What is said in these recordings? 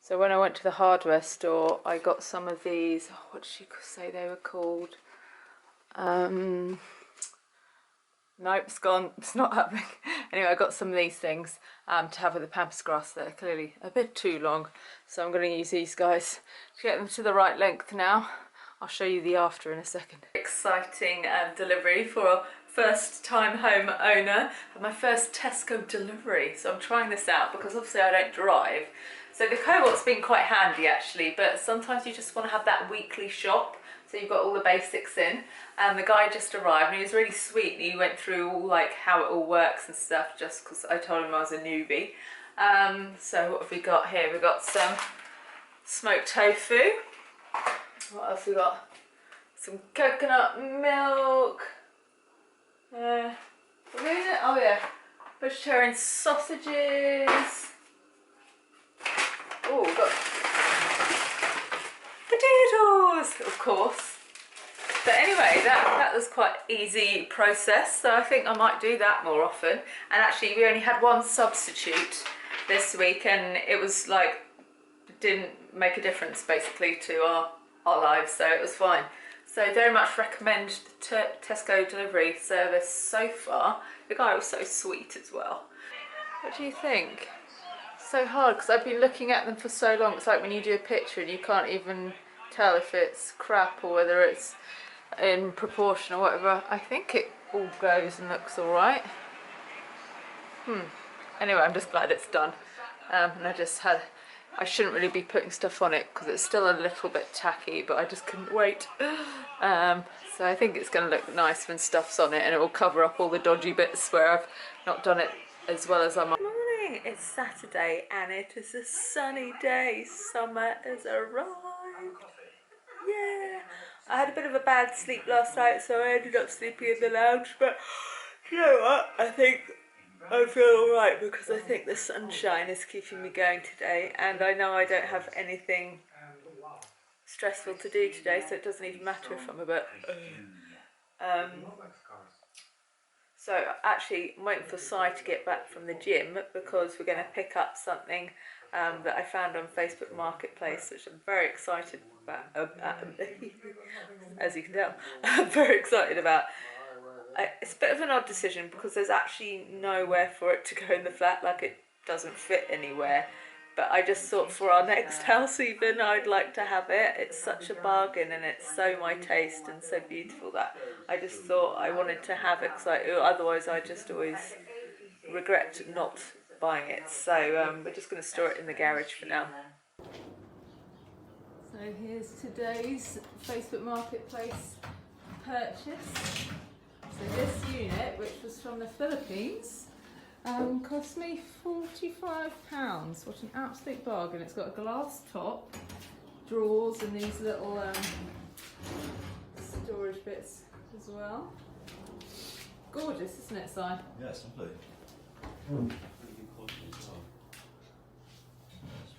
So when I went to the hardware store, I got some of these, oh, what did you say they were called? Nope, it's gone, it's not happening. Anyway, I got some of these things to have with the pampas grass. They're clearly a bit too long, so I'm going to use these guys to get them to the right length now. I'll show you the after in a second. Exciting delivery for a first time home owner. My first Tesco delivery, so I'm trying this out because obviously I don't drive. So the cohort's been quite handy actually, but sometimes you just want to have that weekly shop. So you've got all the basics in, and the guy just arrived and he was really sweet and he went through all like how it all works and stuff just because I told him I was a newbie. So what have we got here? We've got some smoked tofu. What else we got? Some coconut milk. Oh yeah, vegetarian sausages. Oh, we've got potatoes, of course. But anyway, that was quite easy process, so I think I might do that more often. And actually we only had one substitute this week and it was like, didn't make a difference basically to our lives, so it was fine. So very much recommend the Tesco delivery service so far. The guy was so sweet as well. What do you think? So hard because I've been looking at them for so long. It's like when you do a picture and you can't even tell if it's crap or whether it's in proportion or whatever. I think it all goes and looks alright. Anyway, I'm just glad it's done. And I shouldn't really be putting stuff on it because it's still a little bit tacky, but I just couldn't wait. So I think it's going to look nice when stuff's on it, and it will cover up all the dodgy bits where I've not done it as well as I might. Morning, it's Saturday and it is a sunny day. Summer has arrived. Yeah. I had a bit of a bad sleep last night, so I ended up sleeping in the lounge, but you know what? I think I feel alright because I think the sunshine is keeping me going today, and I know I don't have anything stressful to do today, so it doesn't even matter if I'm a bit so actually I'm waiting for Si to get back from the gym because we're going to pick up something that I found on Facebook Marketplace, which I'm very excited about. As you can tell, I'm very excited about. It's a bit of an odd decision because there's actually nowhere for it to go in the flat, like it doesn't fit anywhere. But I just thought for our next house even, I'd like to have it. It's such a bargain and it's so my taste and so beautiful that I just thought I wanted to have it because otherwise I just always regret not buying it. So we're just going to store it in the garage for now. So here's today's Facebook Marketplace purchase. So this unit, which was from the Philippines, cost me £45. What an absolute bargain. It's got a glass top, drawers and these little storage bits as well. Gorgeous, isn't it, Si? Yeah, it's lovely. Pretty good quality as well.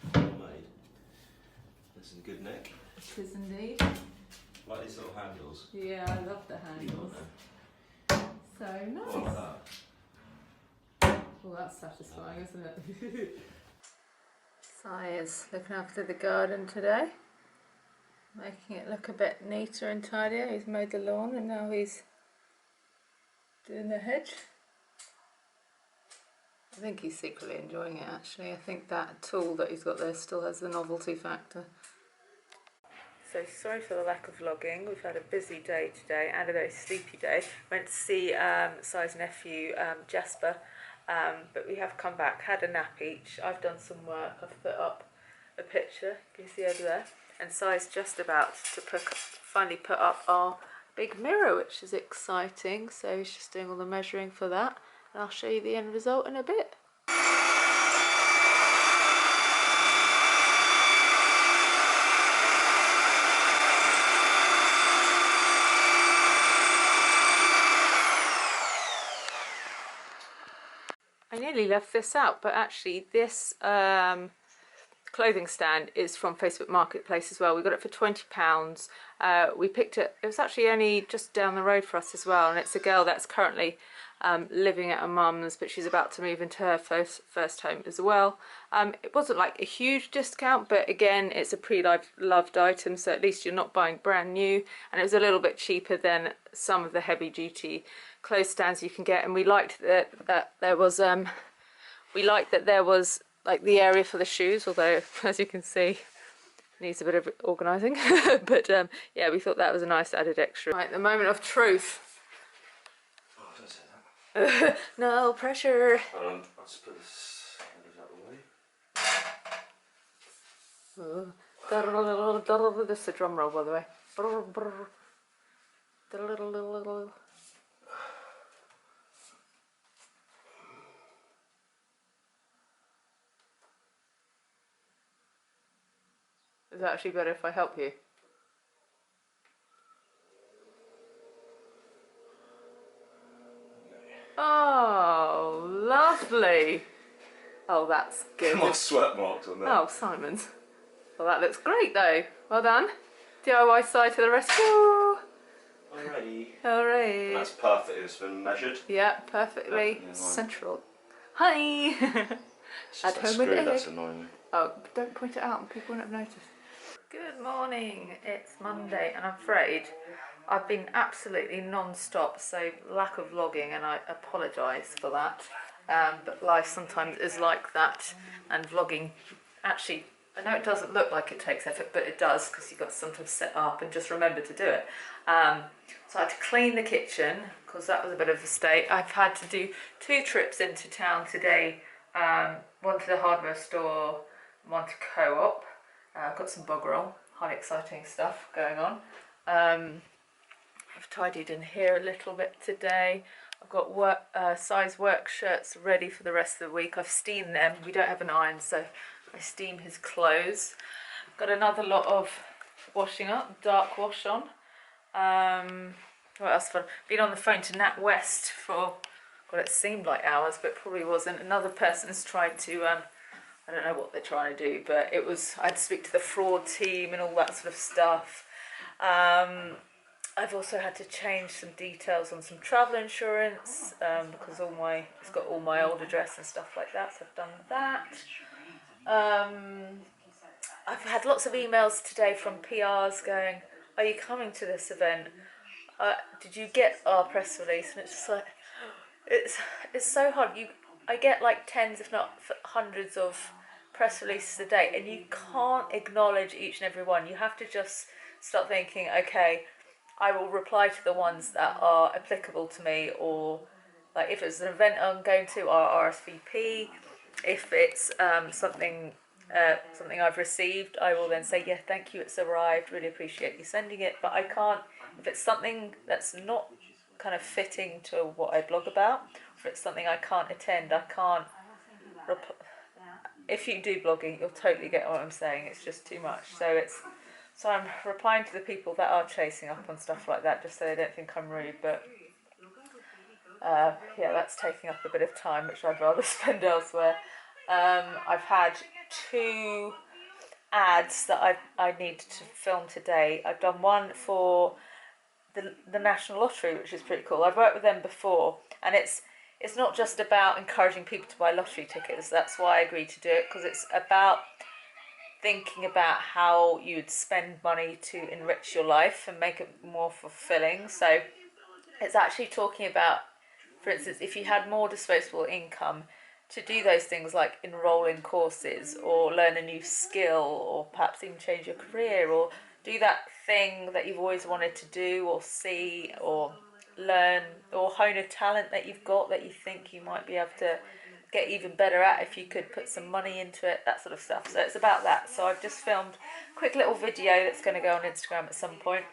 It's well made. This is a good neck. It is indeed. Like these little handles. Yeah, I love the handles. So nice. What like that? Well, that's satisfying, isn't it? Si is looking after the garden today, making it look a bit neater and tidier. He's mowed the lawn and now he's doing the hedge. I think he's secretly enjoying it actually. I think that tool that he's got there still has the novelty factor. So sorry for the lack of vlogging. We've had a busy day today and a very sleepy day. Went to see Si's nephew Jasper, but we have come back, had a nap each. I've done some work. I've put up a picture, you can see over there, and Si's just about to finally put up our big mirror, which is exciting. So he's just doing all the measuring for that, and I'll show you the end result in a bit. I nearly left this out, but actually this clothing stand is from Facebook Marketplace as well. We got it for £20. We picked it was actually only just down the road for us as well, and it's a girl that's currently living at her mum's, but she's about to move into her first home as well. It wasn't like a huge discount, but again, it's a pre-loved item, so at least you're not buying brand new, and it was a little bit cheaper than some of the heavy duty clothes stands you can get. And we liked that there was like the area for the shoes, although as you can see needs a bit of organising. But yeah, we thought that was a nice added extra. Right, the moment of truth. Oh, don't say that. No pressure. I'll just put this out of the way. This is the drum roll, by the way. Is it actually better if I help you? Oh, lovely. Oh, that's good. My sweat marks on there. Oh, Simon's. Well, that looks great though. Well done. DIY side to the rescue. Alrighty. Alright. That's perfect. It's been measured. Yeah, perfectly central. Hi. It's At just that home with screw Egg. that's annoying me. Oh, don't point it out and people won't have noticed. Good morning. It's Monday and I'm afraid I've been absolutely non-stop, so lack of vlogging, and I apologise for that. But life sometimes is like that, and vlogging actually, I know it doesn't look like it takes effort, but it does, because you've got to sometimes set up and just remember to do it. So I had to clean the kitchen because that was a bit of a state. I've had to do 2 trips into town today, one to the hardware store, one to Co-op. I've got some bog roll, highly exciting stuff going on. I've tidied in here a little bit today. I've got size work shirts ready for the rest of the week. I've steamed them. We don't have an iron, so I steam his clothes. Got another lot of washing up, dark wash on. What else fun? Been on the phone to Nat West for, well, it seemed like hours, but probably wasn't. Another person's tried to, I don't know what they're trying to do, but it was, I had to speak to the fraud team and all that sort of stuff. I've also had to change some details on some travel insurance, because it's got all my old address and stuff like that, so I've done that. I've had lots of emails today from PRs going, are you coming to this event? Did you get our press release? And it's just like, it's so hard. I get like tens, if not hundreds of press releases a day, and you can't acknowledge each and every one. You have to just start thinking, okay, I will reply to the ones that are applicable to me, or like if it's an event I'm going to, or RSVP. If it's something I've received, I will then say, yeah, thank you, it's arrived, really appreciate you sending it. But I can't, if it's something that's not kind of fitting to what I blog about, if it's something I can't attend, I can't if you do blogging, you'll totally get what I'm saying. It's just too much. So I'm replying to the people that are chasing up on stuff like that, just so they don't think I'm rude. But yeah, that's taking up a bit of time, which I'd rather spend elsewhere. I've had 2 ads that I need to film today. I've done one for the National Lottery, which is pretty cool. I've worked with them before, and it's not just about encouraging people to buy lottery tickets. That's why I agreed to do it, because it's about thinking about how you'd spend money to enrich your life and make it more fulfilling. So it's actually talking about, for instance, if you had more disposable income, to do those things like enroll in courses or learn a new skill, or perhaps even change your career, or do that thing that you've always wanted to do or see, or learn or hone a talent that you've got that you think you might be able to get even better at if you could put some money into it, that sort of stuff. So it's about that. So I've just filmed a quick little video that's going to go on Instagram at some point.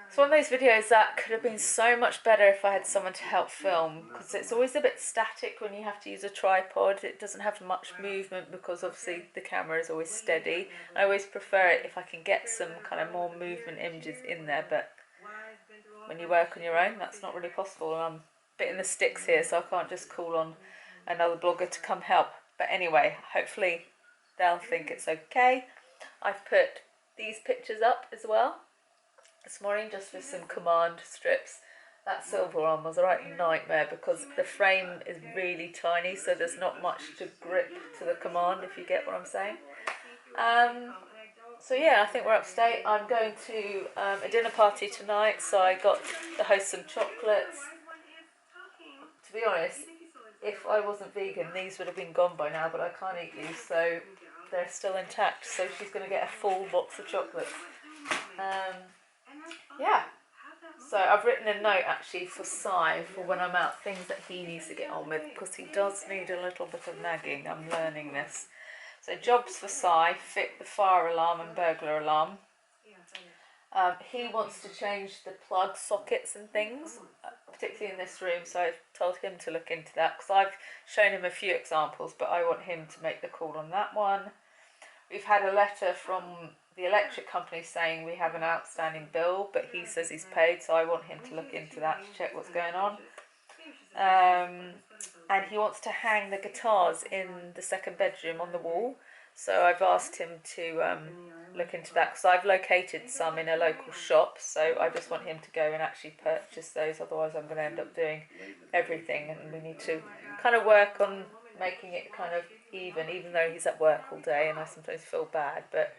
It's one of those videos that could have been so much better if I had someone to help film, because it's always a bit static when you have to use a tripod. It doesn't have much movement because obviously the camera is always steady. I always prefer it if I can get some kind of more movement images in there, but when you work on your own, that's not really possible. I'm a bit in the sticks here, so I can't just call on another blogger to come help. But anyway, hopefully they'll think it's okay. I've put these pictures up as well this morning, just with some command strips. That silver one was a right nightmare because the frame is really tiny, so there's not much to grip to the command, if you get what I'm saying. So yeah, I think we're upstate. I'm going to a dinner party tonight, so I got the host some chocolates. To be honest, if I wasn't vegan, these would have been gone by now, but I can't eat these, so they're still intact. So she's going to get a full box of chocolates. Yeah. So I've written a note actually for Si for when I'm out, things that he needs to get on with, because he does need a little bit of nagging. I'm learning this. So jobs for Si: fit the fire alarm and burglar alarm. He wants to change the plug sockets and things, particularly in this room, so I've told him to look into that, because I've shown him a few examples, but I want him to make the call on that one. We've had a letter from the electric company saying we have an outstanding bill, but he says he's paid, so I want him to look into that to check what's going on. And he wants to hang the guitars in the second bedroom on the wall, so I've asked him to look into that, because I've located some in a local shop, so I just want him to go and actually purchase those, otherwise I'm going to end up doing everything, and we need to kind of work on making it kind of even though he's at work all day and I sometimes feel bad, but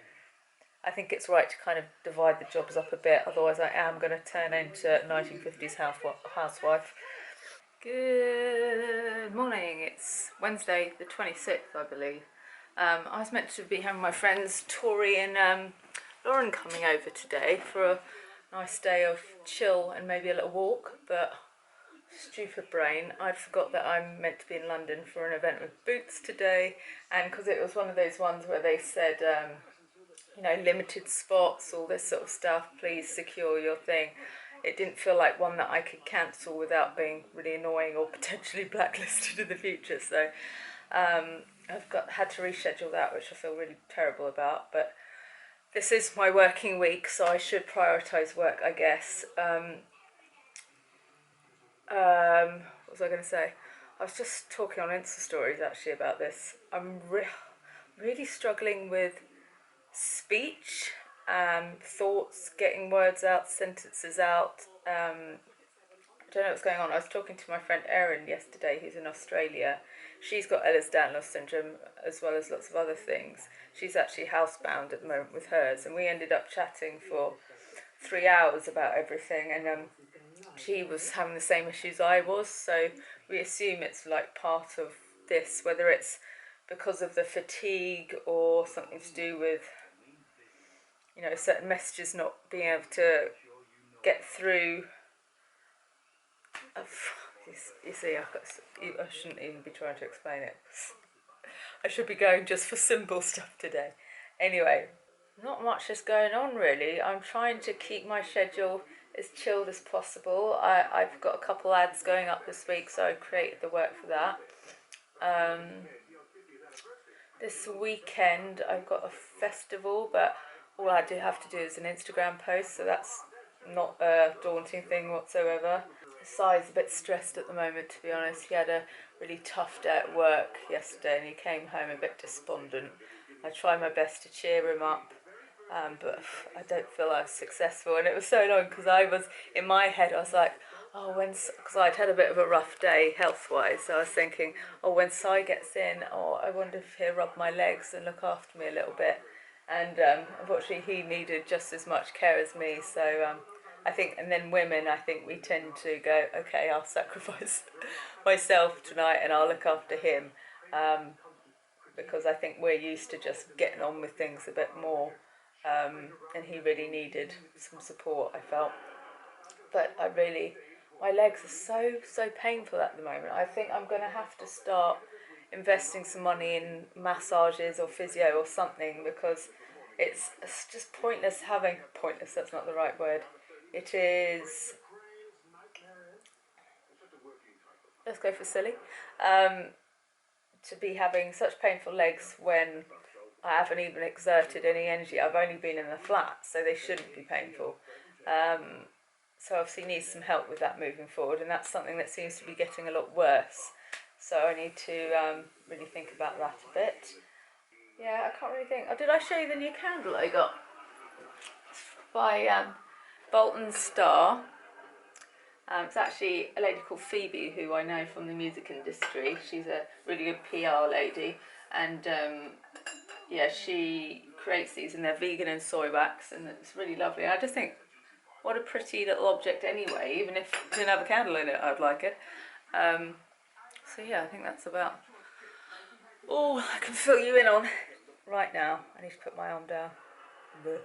I think it's right to kind of divide the jobs up a bit, otherwise I am going to turn into 1950s housewife. Good morning, it's Wednesday the 26th, I believe. I was meant to be having my friends Tori and Lauren coming over today for a nice day of chill and maybe a little walk, but stupid brain, I forgot that I'm meant to be in London for an event with Boots today, and because it was one of those ones where they said, you know, limited spots, all this sort of stuff, please secure your thing. It didn't feel like one that I could cancel without being really annoying or potentially blacklisted in the future, so I've had to reschedule that, which I feel really terrible about, but this is my working week, so I should prioritise work, I guess. What was I going to say? I was just talking on Insta stories actually about this. I'm really struggling with speech, thoughts, getting words out, sentences out. I don't know what's going on. I was talking to my friend Erin yesterday, who's in Australia. She's got Ehlers-Danlos syndrome as well as lots of other things. She's actually housebound at the moment with hers, and we ended up chatting for 3 hours about everything, and she was having the same issues I was, so we assume it's like part of this, whether it's because of the fatigue or something to do with, you know, certain messages not being able to get through. You see, I shouldn't even be trying to explain it. I should be going just for simple stuff today. Anyway, not much is going on really. I'm trying to keep my schedule as chilled as possible. I've got a couple ads going up this week, so I created the work for that. This weekend I've got a festival, but all I do have to do is an Instagram post, so that's not a daunting thing whatsoever. Si's a bit stressed at the moment, to be honest. He had a really tough day at work yesterday and he came home a bit despondent. I try my best to cheer him up, but I don't feel I was successful, and it was so long because I was, in my head I was like, oh, because I'd had a bit of a rough day health-wise, so I was thinking, oh, when Si gets in, oh, I wonder if he'll rub my legs and look after me a little bit, and unfortunately he needed just as much care as me, so I think, and then women, I think we tend to go, okay, I'll sacrifice myself tonight and I'll look after him, because I think we're used to just getting on with things a bit more, and he really needed some support, I felt. But my legs are so painful at the moment. I think I'm going to have to start investing some money in massages or physio or something, because it's just pointless, that's not the right word. It is, let's go for silly, to be having such painful legs when I haven't even exerted any energy. I've only been in the flat, so they shouldn't be painful. So obviously needs some help with that moving forward, and that's something that seems to be getting a lot worse. So I need to really think about that a bit. Yeah, I can't really think. Oh, did I show you the new candle I got? By Bolton Star. It's actually a lady called Phoebe, who I know from the music industry. She's a really good PR lady, and yeah, she creates these, and they're vegan and soy wax, and it's really lovely. I just think, what a pretty little object anyway. Even if it didn't have a candle in it, I'd like it. So yeah, I think that's about all I can fill you in on right now. I need to put my arm down. Blech.